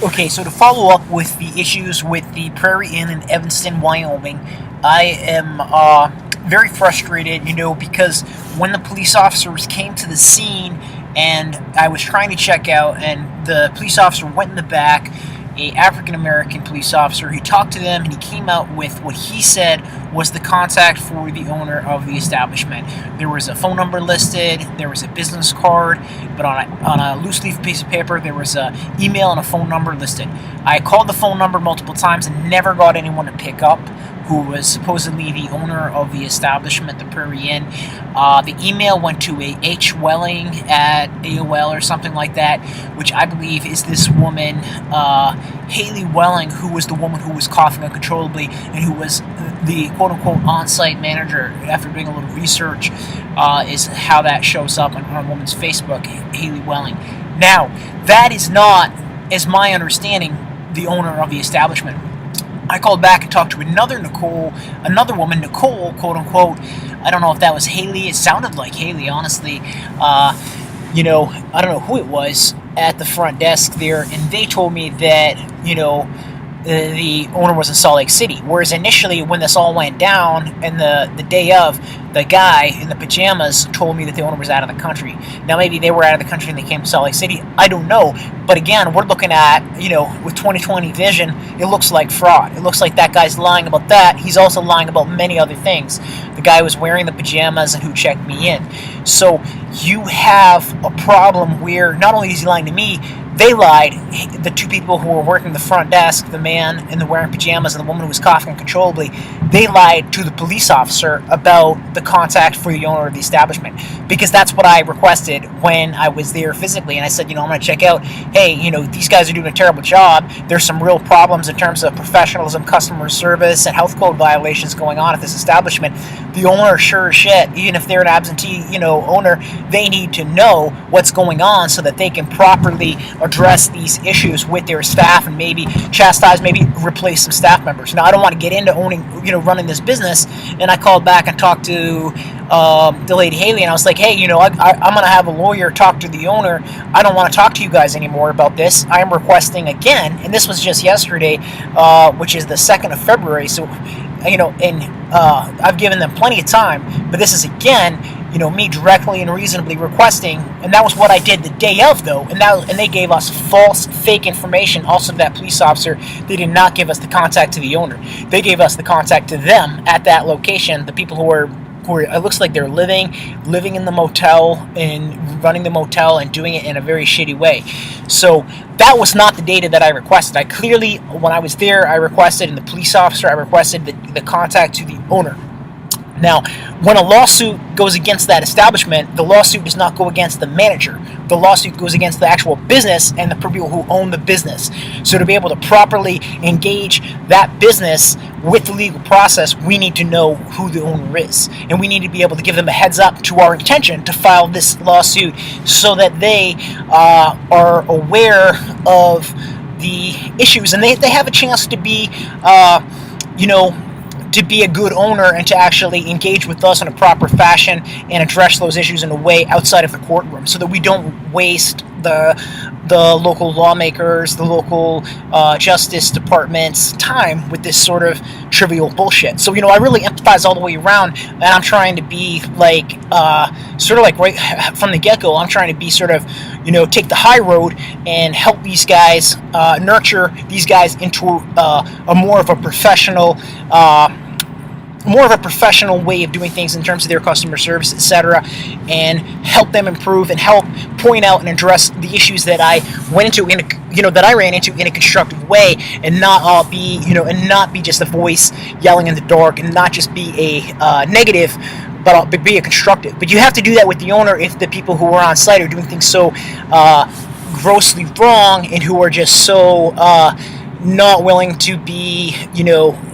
Okay, so to follow up with the issues with the Prairie Inn in Evanston, Wyoming, I am very frustrated, because when the police officers came to the scene and I was trying to check out, and the police officer went in the back, a African American police officer, he talked to them and he came out with what he said was the contact for the owner of the establishment. There was a phone number listed, there was a business card, but on a loose leaf piece of paper there was an email and a phone number listed. I called the phone number multiple times and never got anyone to pick up, who was supposedly the owner of the establishment, the Prairie Inn. The email went to a H. Welling at AOL or something like that, which I believe is this woman, Haley Welling, who was the woman who was coughing uncontrollably and who was the quote-unquote on-site manager. After doing a little research, is how that shows up on a woman's Facebook, Haley Welling. Now, that is not, as my understanding, the owner of the establishment. I called back and talked to another woman, Nicole, quote unquote. I don't know if that was Haley. It sounded like Haley, honestly. I don't know who it was at the front desk there, and they told me that, the owner was in Salt Lake City. Whereas initially, when this all went down, and the day of, the guy in the pajamas told me that the owner was out of the country. Now, maybe they were out of the country and they came to Salt Lake City. I don't know. But again, we're looking at, with 2020 vision, it looks like fraud. It looks like that guy's lying about that. He's also lying about many other things. The guy was wearing the pajamas and who checked me in. So you have a problem where not only is he lying to me, they lied. The two people who were working the front desk, the man in the wearing pajamas and the woman who was coughing uncontrollably, they lied to the police officer about the contact for the owner of the establishment, because that's what I requested when I was there physically. And I said, I'm going to check out, hey, these guys are doing a terrible job. There's some real problems in terms of professionalism, customer service, and health code violations going on at this establishment. The owner, sure as shit, even if they're an absentee, owner, they need to know what's going on so that they can properly address these issues with their staff and maybe chastise, maybe replace some staff members. Now, I don't want to get into running this business, and I called back and talked to the lady Haley, and I was like, hey, I'm going to have a lawyer talk to the owner. I don't want to talk to you guys anymore about this. I am requesting again, and this was just yesterday, which is the 2nd of February, so, I've given them plenty of time, but this is again, me directly and reasonably requesting, and that was what I did the day of, though, and they gave us false, fake information. Also, that police officer, they did not give us the contact to the owner. They gave us the contact to them at that location, the people who were it looks like they're living in the motel and running the motel and doing it in a very shitty way. So that was not the data that I requested. I clearly, when I was there, I requested, and the police officer, I requested the contact to the owner. Now, when a lawsuit goes against that establishment, the lawsuit does not go against the manager. The lawsuit goes against the actual business and the people who own the business. So to be able to properly engage that business with the legal process, we need to know who the owner is. And we need to be able to give them a heads up to our intention to file this lawsuit so that they are aware of the issues. And they have a chance to be, to be a good owner and to actually engage with us in a proper fashion and address those issues in a way outside of the courtroom, so that we don't waste the local lawmakers, the local justice department's time with this sort of trivial bullshit. So, I really empathize all the way around, and I'm trying to be like, sort of like right from the get-go, I'm trying to be sort of, take the high road and help these guys, nurture these guys into a more of a professional way of doing things in terms of their customer service, etc., and help them improve and help point out and address the issues that I went into that I ran into in a constructive way, and not be just a voice yelling in the dark, and not just be a negative, but be a constructive. But you have to do that with the owner if the people who are on site are doing things so grossly wrong, and who are just so not willing to be,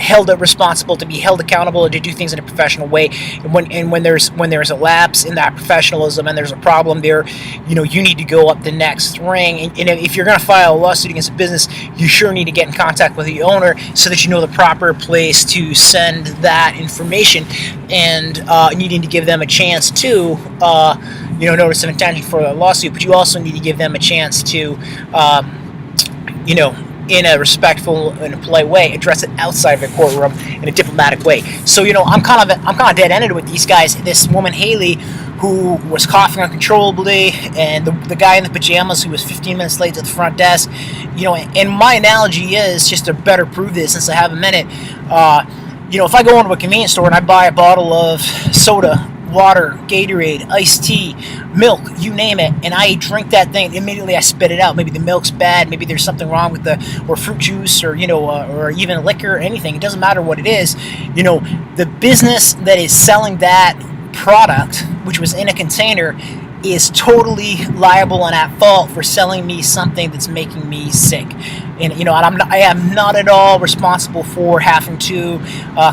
held responsible, to be held accountable, and to do things in a professional way. And when there's a lapse in that professionalism and there's a problem there, you need to go up the next ring. And if you're going to file a lawsuit against a business, you sure need to get in contact with the owner so that you know the proper place to send that information, and you need to give them a chance to notice of intention for a lawsuit, but you also need to give them a chance to, you know, in a respectful and a polite way, address it outside of the courtroom in a diplomatic way. So, I'm kind of dead-ended with these guys. This woman Haley, who was coughing uncontrollably, and the guy in the pajamas who was 15 minutes late to the front desk. And my analogy is, just to better prove this, since I have a minute, if I go into a convenience store and I buy a bottle of soda, water, Gatorade, iced tea, milk, you name it, and I drink that thing, immediately I spit it out. Maybe the milk's bad, maybe there's something wrong with or fruit juice, or or even liquor, or anything. It doesn't matter what it is. The business that is selling that product, which was in a container, is totally liable and at fault for selling me something that's making me sick. And I am not at all responsible for having to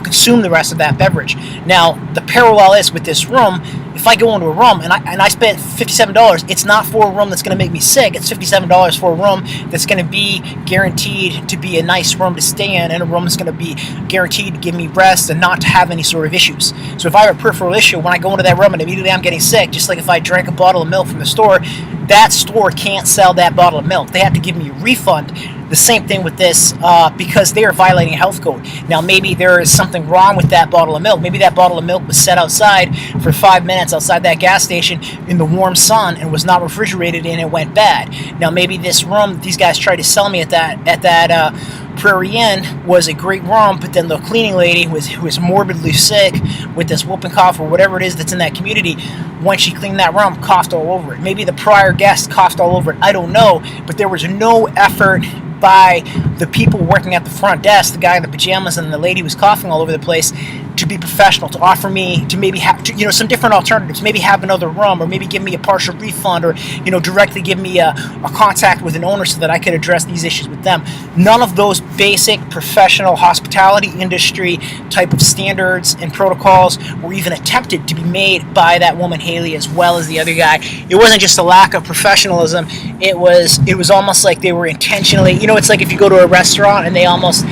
consume the rest of that beverage. Now, the parallel is with this room. If I go into a room and I spent $57, it's not for a room that's going to make me sick. It's $57 for a room that's going to be guaranteed to be a nice room to stay in, and a room that's going to be guaranteed to give me rest and not to have any sort of issues. So if I have a peripheral issue, when I go into that room and immediately I'm getting sick, just like if I drank a bottle of milk from the store, that store can't sell that bottle of milk. They have to give me a refund. The same thing with this, because they are violating a health code. Now, maybe there is something wrong with that bottle of milk. Maybe that bottle of milk was set outside for 5 minutes outside that gas station in the warm sun and was not refrigerated, and it went bad. Now, maybe this room these guys tried to sell me at that Prairie Inn was a great room, but then the cleaning lady who was morbidly sick with this whooping cough or whatever it is that's in that community, when she cleaned that room, coughed all over it. Maybe the prior guest coughed all over it. I don't know, but there was no effort by the people working at the front desk, the guy in the pajamas and the lady who was coughing all over the place, to be professional, to offer me to maybe have some different alternatives, maybe have another room, or maybe give me a partial refund, or directly give me a contact with an owner so that I could address these issues with them. None of those basic professional hospitality industry type of standards and protocols were even attempted to be made by that woman Haley as well as the other guy. It wasn't just a lack of professionalism. It was almost like they were intentionally, it's like if you go to a restaurant and they almost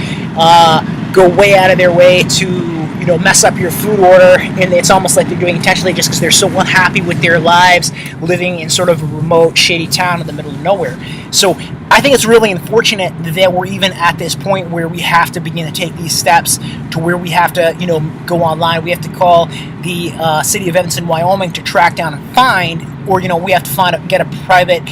go way out of their way to mess up your food order, and it's almost like they're doing intentionally just because they're so unhappy with their lives living in sort of a remote, shady town in the middle of nowhere. So I think it's really unfortunate that we're even at this point where we have to begin to take these steps to where we have to, go online. We have to call the city of Evanston, Wyoming, to track down and find, or we have to get a private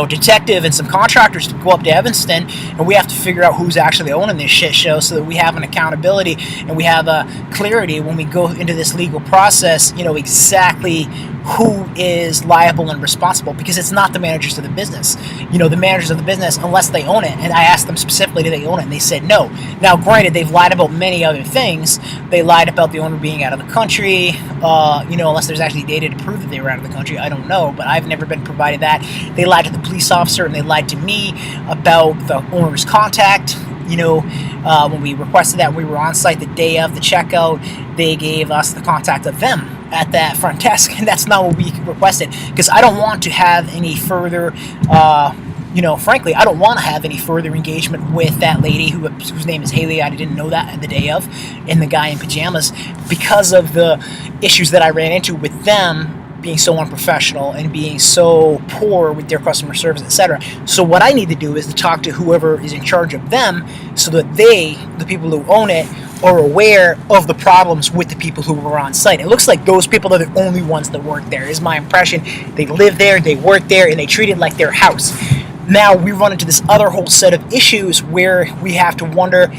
detective and some contractors to go up to Evanston, and we have to figure out who's actually owning this shit show so that we have an accountability and we have a clarity when we go into this legal process, exactly who is liable and responsible, because it's not the managers of the business. The managers of the business, unless they own it, and I asked them specifically, do they own it, and they said no. Now, granted, they've lied about many other things. They lied about the owner being out of the country, unless there's actually data to prove that they were out of the country. I don't know, but I've never been provided that. They lied to the police officer, and they lied to me about the owner's contact. When we requested that, we were on site the day of the checkout. They gave us the contact of them at that front desk, and that's not what we requested, because I don't want to have any further frankly, I don't want to have any further engagement with that lady whose name is Haley. I didn't know that the day of, and the guy in pajamas, because of the issues that I ran into with them being so unprofessional and being so poor with their customer service, etc. So what I need to do is to talk to whoever is in charge of them, so that they, the people who own it, are aware of the problems with the people who were on site. It looks like those people are the only ones that work there, is my impression. They live there, they work there, and they treat it like their house. Now we run into this other whole set of issues where we have to wonder,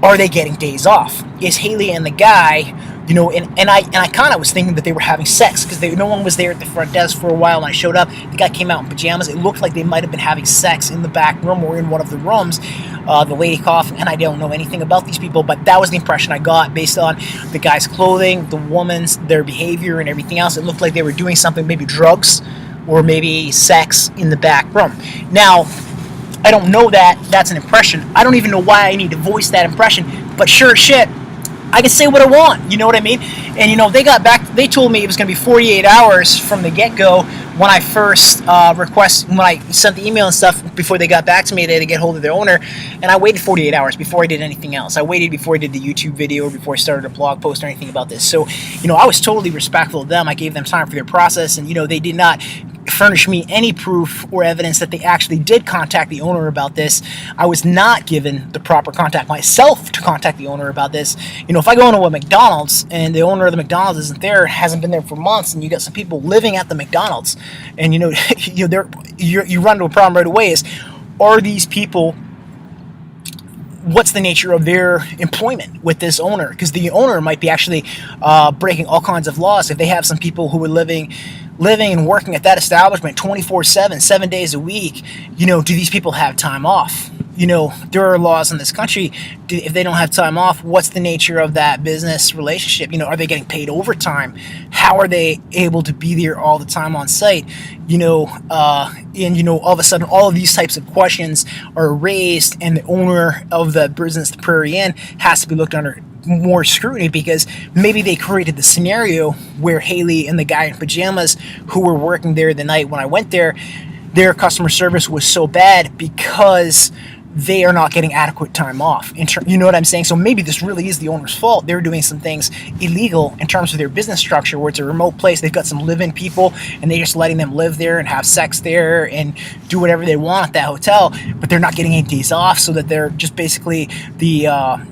are they getting days off? Is Haley and the guy, and I kind of was thinking that they were having sex, because no one was there at the front desk for a while. When I showed up, the guy came out in pajamas. It looked like they might have been having sex in the back room or in one of the rooms. The lady coughing, and I don't know anything about these people, but that was the impression I got based on the guy's clothing, the woman's, their behavior, and everything else. It looked like they were doing something, maybe drugs or maybe sex in the back room. Now, I don't know that. That's an impression. I don't even know why I need to voice that impression, but sure as shit, I can say what I want, you know what I mean? And they got back, they told me it was going to be 48 hours from the get-go when I first when I sent the email and stuff before they got back to me, they had to get hold of their owner, and I waited 48 hours before I did anything else. I waited before I did the YouTube video or before I started a blog post or anything about this. So, I was totally respectful of them. I gave them time for their process, and they did not furnish me any proof or evidence that they actually did contact the owner about this. I was not given the proper contact myself to contact the owner about this. If I go into a McDonald's and the owner of the McDonald's isn't there, hasn't been there for months, and you got some people living at the McDonald's, and you run into a problem right away. Are these people? What's the nature of their employment with this owner? Because the owner might be actually breaking all kinds of laws. If they have some people who are living and working at that establishment 24/7, 7 days a week, do these people have time off? There are laws in this country. If they don't have time off, what's the nature of that business relationship? Are they getting paid overtime? How are they able to be there all the time on site? And all of a sudden, all of these types of questions are raised, and the owner of the business, the Prairie Inn, has to be looked under more scrutiny, because maybe they created the scenario where Haley and the guy in pajamas who were working there the night when I went there, their customer service was so bad because they are not getting adequate time off. You know what I'm saying? So maybe this really is the owner's fault. They're doing some things illegal in terms of their business structure, where it's a remote place. They've got some live-in people, and they're just letting them live there and have sex there and do whatever they want at that hotel, but they're not getting any days off, so that they're just basically the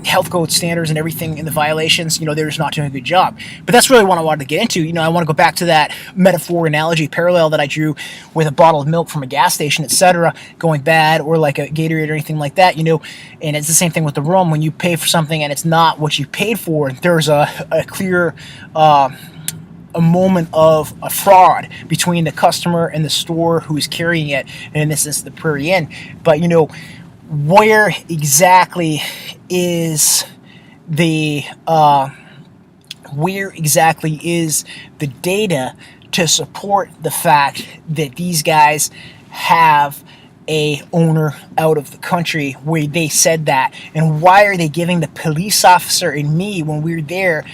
health code standards and everything in the violations. They're just not doing a good job. But that's really what I wanted to get into. I want to go back to that metaphor, analogy, parallel that I drew with a bottle of milk from a gas station, etc., going bad, or like a Gatorade or anything like that, and it's the same thing with the room. When you pay for something and it's not what you paid for, there's a clear a moment of a fraud between the customer and the store who's carrying it, and in this instance, the Prairie Inn. But where exactly is the data to support the fact that these guys have a owner out of the country where they said that? And why are they giving the police officer and me, when we were there,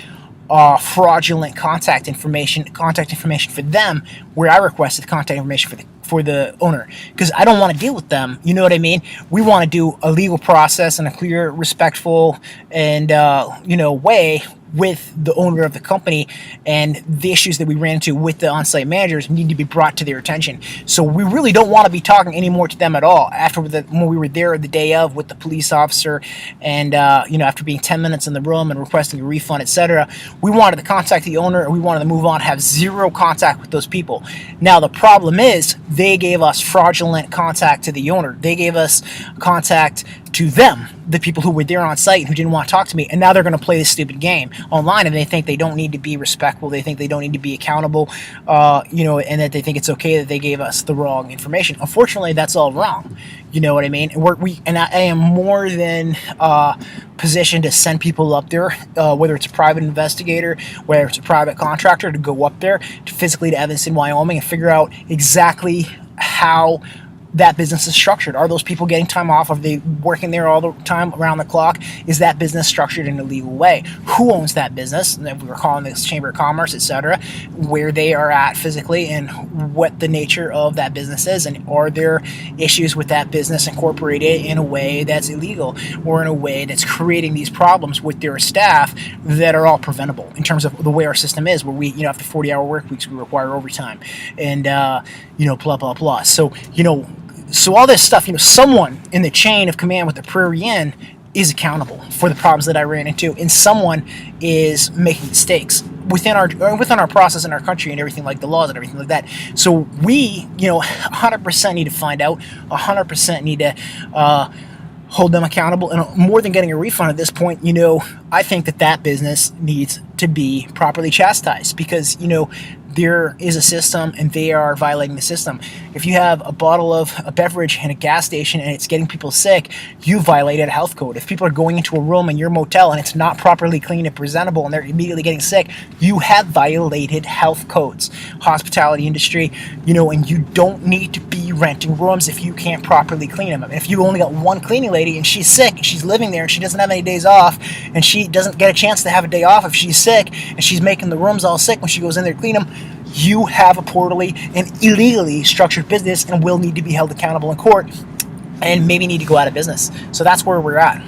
fraudulent contact information for them, where I requested contact information for the owner? Because I don't want to deal with them. You know what I mean? We want to do a legal process in a clear, respectful, and way with the owner of the company, and the issues that we ran into with the on-site managers need to be brought to their attention. So we really don't want to be talking anymore to them at all when we were there the day of with the police officer, and after being 10 minutes in the room and requesting a refund, etc. We wanted to contact the owner, and we wanted to move on, have zero contact with those people. Now the problem is, they gave us fraudulent contact to the owner. They gave us contact to them, the people who were there on site and who didn't want to talk to me, and now they're going to play this stupid game online, and they think they don't need to be respectful, they think they don't need to be accountable, and that they think it's okay that they gave us the wrong information. Unfortunately, that's all wrong. You know what I mean? And I am more than positioned to send people up there, whether it's a private investigator, whether it's a private contractor, to go up there physically to Evanston, Wyoming, and figure out exactly how that business is structured. Are those people getting time off? Are they working there all the time, around the clock? Is that business structured in a legal way? Who owns that business? And if we were calling this Chamber of Commerce, etc., where they are at physically, and what the nature of that business is, and are there issues with that business incorporated in a way that's illegal, or in a way that's creating these problems with their staff that are all preventable in terms of the way our system is, where we, after 40-hour work weeks, we require overtime, and blah blah blah. So all this stuff, someone in the chain of command with the Prairie Inn is accountable for the problems that I ran into, and someone is making mistakes within our process in our country and everything, like the laws and everything like that. So we, 100% need to find out, 100% need to hold them accountable, and more than getting a refund at this point, I think that business needs to be properly chastised, because there is a system, and they are violating the system. If you have a bottle of a beverage in a gas station and it's getting people sick, you violated a health code. If people are going into a room in your motel and it's not properly clean and presentable, and they're immediately getting sick, you have violated health codes. Hospitality industry, and you don't need to be renting rooms if you can't properly clean them. If you only got one cleaning lady and she's sick and she's living there and she doesn't have any days off, and she doesn't get a chance to have a day off if she's sick, and she's making the rooms all sick when she goes in there to clean them, you have a poorly and illegally structured business and will need to be held accountable in court and maybe need to go out of business. So that's where we're at.